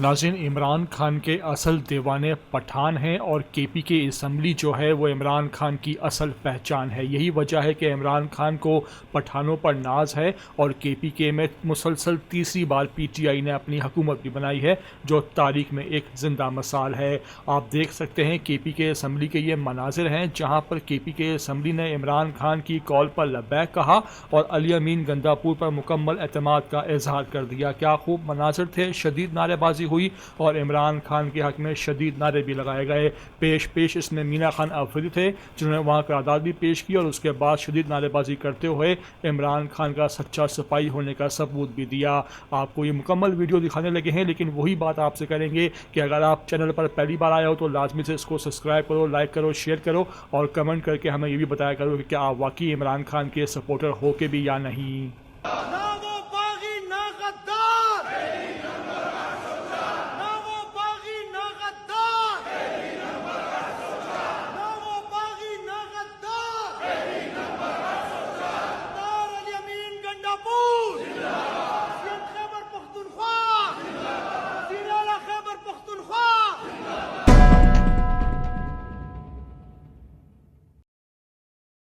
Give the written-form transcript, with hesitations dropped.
नाज़रीन, इमरान खान के असल दीवाने पठान हैं और केपी के असम्बली जो है वो इमरान खान की असल पहचान है। यही वजह है कि इमरान खान को पठानों पर नाज है और केपी के में मुसलसल तीसरी बार पीटीआई ने अपनी हुकूमत भी बनाई है, जो तारीख में एक ज़िंदा मिसाल है। आप देख सकते हैं केपी के असम्बली के ये मनाजिर हैं जहाँ पर केपी के असम्बली ने इमरान खान की कॉल पर लब्बैक कहा और अली अमीन गंदापुर पर मुकम्मल एतमाद का इजहार कर दिया। क्या खूब मनाजिर थे, शदीद नारेबाजी हुई और इमरान खान के हक़ में शदीद नारे भी लगाए गए। पेश इसमें मीना खान अफरीदी थे जिन्होंने वहाँ करारदाद भी पेश की और उसके बाद शदीद नारेबाजी करते हुए इमरान खान का सच्चा सिपाही होने का सबूत भी दिया। आपको ये मुकम्मल वीडियो दिखाने लगे हैं, लेकिन वही बात आपसे करेंगे कि अगर आप चैनल पर पहली बार आए हो तो लाजमी से इसको सब्सक्राइब करो, लाइक करो, शेयर करो और कमेंट करके हमें ये भी बताया करो कि क्या आप वाकई इमरान खान के सपोर्टर हो के भी या नहीं।